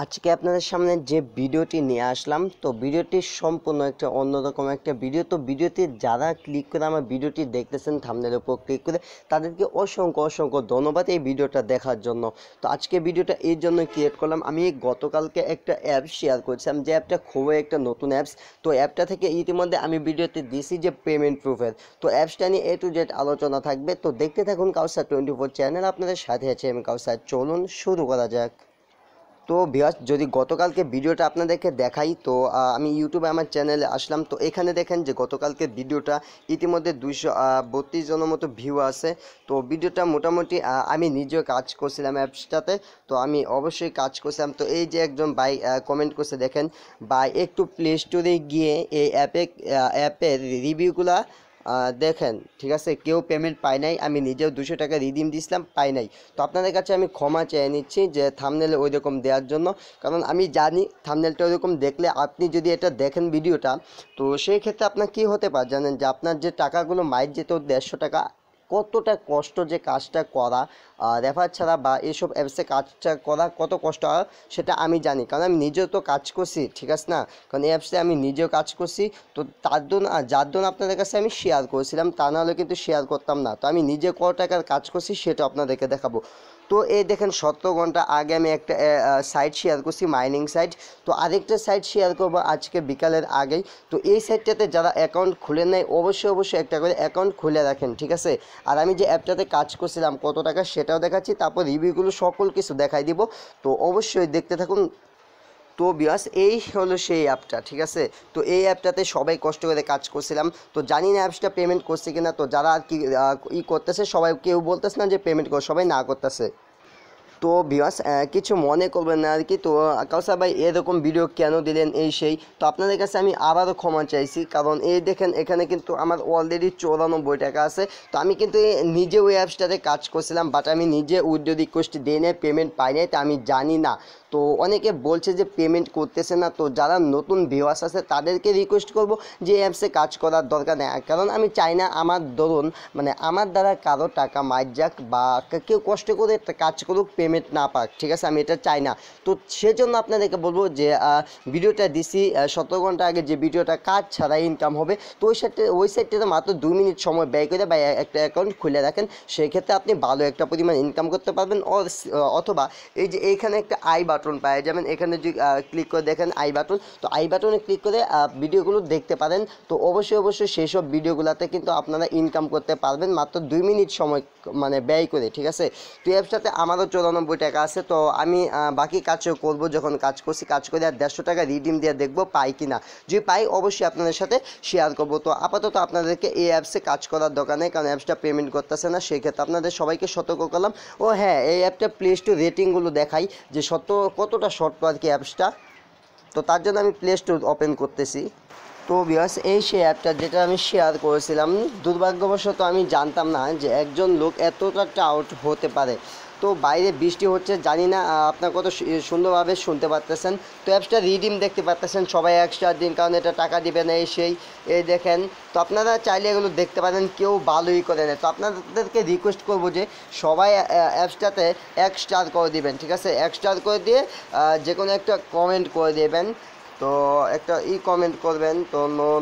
আজকে আপনাদের সামনে যে ভিডিওটি নিয়ে আসলাম, তো ভিডিওটি সম্পূর্ণ একটা অন্যরকম একটা ভিডিও। তো ভিডিওটি যারা ক্লিক করে আমার ভিডিওটি দেখতেছেন থাম্বনেলের উপর ক্লিক করে, তাদেরকে অসংখ্য অসংখ্য ধন্যবাদ এই ভিডিওটা দেখার জন্য। তো আজকে ভিডিওটা এই জন্য ক্রিয়েট করলাম, আমি গতকালকে একটা অ্যাপ শেয়ার করছিলাম, যে অ্যাপটা খুবই একটা নতুন অ্যাপস। তো অ্যাপটা থেকে ইতিমধ্যে আমি ভিডিওতে দিয়েছি যে পেমেন্ট প্রুফের, তো অ্যাপসটা নিয়ে A to Z আলোচনা থাকবে। তো দেখতে থাকুন কাউসার 24 চ্যানেল, আপনাদের সাথে আছে আমি কাউসার। চলুন শুরু করা যাক। তো ভিউয়ার্স, যদি গতকালকে ভিডিওটা আপনাদেরকে দেখাই, তো আমি ইউটিউবে আমার চ্যানেলে আসলাম। তো এখানে দেখেন যে গতকালকে ভিডিওটা ইতিমধ্যে 232 জনের মতো ভিউ আছে। তো ভিডিওটা মোটামুটি আমি নিজেও কাজ করছিলাম অ্যাপসটাতে, তো আমি অবশ্যই কাজ করছিলাম। তো এই যে একজন ভাই কমেন্ট করছে, দেখেন ভাই একটু প্লে স্টোরে গিয়ে এই অ্যাপের রিভিউগুলা দেখেন, ঠিক আছে। কেউ পেমেন্ট পায় নাই, আমি নিজেও 200 টাকা রিডিম দিয়েছিলাম, পাই নাই। তো আপনাদের কাছে আমি ক্ষমা চেয়ে নিচ্ছি যে থাম্বনেলে ওই রকম দেওয়ার জন্য, কারণ আমি জানি থাম্বনেলটা ওইরকম দেখলে আপনি যদি এটা দেখেন ভিডিওটা, তো সেই ক্ষেত্রে আপনার কী হতে পারে জানেন, যে আপনার যে টাকাগুলো মাইর যেত 150 টাকা, কতটা কষ্ট যে কাজটা করা, রেফার ছাড়া বা এইসব অ্যাপসে কাজটা করা কত কষ্ট হয় সেটা আমি জানি, কারণ আমি নিজেও তো কাজ করছি, ঠিক আছে না। কারণ এই অ্যাপসে আমি নিজেও কাজ করছি। তো তার জন্য যার জন্য আপনাদের কাছে আমি শেয়ার করেছিলাম, তা নাহলে কিন্তু শেয়ার করতাম না। তো আমি নিজে কত টাকার কাজ করছি সেটা আপনাদেরকে দেখাবো। তো এই দেখেন 17 ঘন্টা আগে আমি একটা সাইট শেয়ার করছি, মাইনিং সাইট। তো আরেকটা সাইট শেয়ার করবো আজকে বিকালের আগেই। তো এই সাইটটাতে যারা অ্যাকাউন্ট খুলে নেয়, অবশ্যই একটা করে অ্যাকাউন্ট খুলে রাখেন, ঠিক আছে। আর আমি যে অ্যাপটাতে কাজ করছিলাম কত টাকা সেটাও দেখাচ্ছি, তারপর রিভিউগুলো সকল কিছু দেখাই দিব। তো অবশ্যই দেখতে থাকুন। তো বিয়াস, এই হলো সেই অ্যাপটা, ঠিক আছে। তো এই অ্যাপটাতে সবাই কষ্ট করে কাজ করছিলাম। তো জানি না অ্যাপসটা পেমেন্ট করছে কিনা। তো যারা আর কি করতেছে, সবাই কেউ বলতেছে না যে পেমেন্ট কর, সবাই না করতেছে। তো ভিউয়ার্স, কিছু মনে করবেন না আর কি। তো কাউসার ভাই এরকম ভিডিও কেন দিলেন, এই সেই। তো আপনাদের কাছে আমি আবারও ক্ষমা চাইছি, কারণ এই দেখেন এখানে কিন্তু আমার অলরেডি 94 টাকা আছে। তো আমি কিন্তু নিজে ওই অ্যাপসটাতে কাজ করছিলাম, বাট আমি নিজে উইথড্র রিকোয়েস্ট দিয়ে নেই, পেমেন্ট পাই নাই, তো আমি জানি না। তো অনেকে বলছে যে পেমেন্ট করতেছে না। তো যারা নতুন ভিউয়ার্স আছে তাদেরকে রিকোয়েস্ট করব যে অ্যাপসে কাজ করার দরকার নেই, কারণ আমি চাই না আমার ধরুন মানে আমার দ্বারা কারো টাকা মার যাক, বা কেউ কষ্ট করে কাজ করুক পেমেন্ট না পাক, ঠিক আছে, আমি এটা চাই না। তো সেজন্য আপনাদেরকে বলবো যে ভিডিওটা দিছি 17 ঘন্টা আগে, যে ভিডিওটা কাজ ছাড়া ইনকাম হবে। তো ওই সাইটটাতে মাত্র 2 মিনিট সময় ব্যয় করে বা একটা অ্যাকাউন্ট খুলে রাখেন, সেই ক্ষেত্রে আপনি ভালো একটা পরিমাণ ইনকাম করতে পারবেন। অথবা এই যে এইখানে একটা আই বাটন পাওয়া যাবেন, এখানে যদি ক্লিক করে দেখেন আই বাটন, তো আই বাটনে ক্লিক করে ভিডিওগুলো দেখতে পারেন। তো অবশ্যই সেই সব ভিডিওগুলোতে কিন্তু আপনারা ইনকাম করতে পারবেন মাত্র 2 মিনিট সময় মানে ব্যয় করে, ঠিক আছে। তো অ্যাপসটাতে আমারও 94 টাকা আছে। তো আমি বাকি কাজও করব, যখন কাজ করছি কাজ করে আর 150 টাকা রিডিম দিয়ে দেখবো পাই কিনা। যদি পাই অবশ্যই আপনাদের সাথে শেয়ার করব। তো আপাতত আপনাদেরকে এই অ্যাপসে কাজ করার দরকার নেই, কারণ অ্যাপসটা পেমেন্ট করতেছে না, সেক্ষেত্রে আপনাদের সবাইকে সতর্ক করলাম। ও হ্যাঁ, এই অ্যাপটা প্লে স্টোর রেটিংগুলো দেখাই যে কতটা শর্ট আর কি অ্যাপসটা। তো তার জন্য আমি প্লে স্টোর ওপেন করতেছি। তো ভিউয়ার্স, এই সেই অ্যাপটা যেটা আমি শেয়ার করেছিলাম, দুর্ভাগ্যবশত আমি জানতাম না যে একজন লোক এতটা টাউট হতে পারে। তো বাইরে বৃষ্টি হচ্ছে, জানি না আপনার কত সুন্দরভাবে শুনতে পারতেছেন। তো অ্যাপসটা রিডিম দেখতে পারতেছেন, সবাই এক্সট্রা দিন, কারণ এটা টাকা দিবে না, এই দেখেন। তো আপনারা চাইলে এগুলো দেখতে পারেন, কেউ ভালোই করে নেয়। তো আপনাদেরকে রিকোয়েস্ট করবো যে সবাই অ্যাপসটাতে 1 স্টার করে দিবেন, ঠিক আছে। 1 স্টার করে দিয়ে যে কোনো একটা কমেন্ট করে দেবেন। তো একটা কমেন্ট করবেন, তো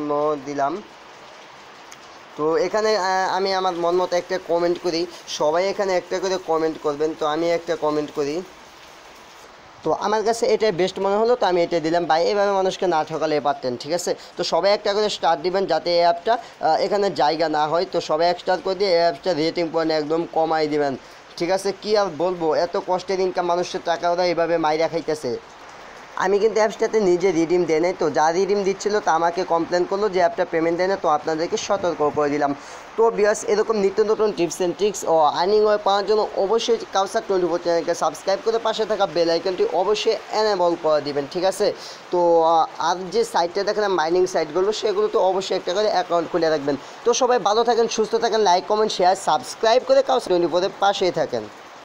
নো দিলাম। তো এখানে আমি আমার মন মতো একটা কমেন্ট করি, সবাই এখানে একটা করে কমেন্ট করবেন। তো আমি একটা কমেন্ট করি, তো আমার কাছে এটাই বেস্ট মনে হলো, তো আমি এটা দিলাম। ভাই এভাবে মানুষকে না ঠকালে পারতেন, ঠিক আছে। তো সবাই একটা করে স্টার দিবেন, যাতে এই অ্যাপটা এখানে জায়গা না হয়। তো সবাই 1 স্টার করে দিয়ে এই অ্যাপটা রেটিং পয়েন্ট একদম কমাই দিবেন, ঠিক আছে। কি আর বলবো, এত কষ্টের ইনকাম মানুষের টাকা ওরা এভাবে মাইরা খাইতেছে। আমি কিন্তু অ্যাপসটাতে নিজে রিডিম দেয় নাই। তো যা রিডিম দিচ্ছিল তা আমাকে কমপ্লেন করলো যে অ্যাপটা পেমেন্ট দেয় না। তো আপনাদেরকে সতর্ক করে দিলাম। তো ভিউয়ার্স, এরকম নিত্য নতুন টিপস অ্যান্ড ট্রিক্স ও আর্নিং ওয়ে পাওয়ার জন্য অবশ্যই কাউসার 24 চ্যানেলকে সাবস্ক্রাইব করে পাশে থাকা বেল আইকনটি অবশ্যই এনেবল করে দিবেন, ঠিক আছে। তো আর যে সাইটটা দেখেন মাইনিং সাইটগুলো, সেগুলো তো অবশ্যই একটা করে অ্যাকাউন্ট খুলে রাখবেন। তো সবাই ভালো থাকেন, সুস্থ থাকেন, লাইক কমেন্ট শেয়ার সাবস্ক্রাইব করে কাউসার 24 পাশেই থাকেন।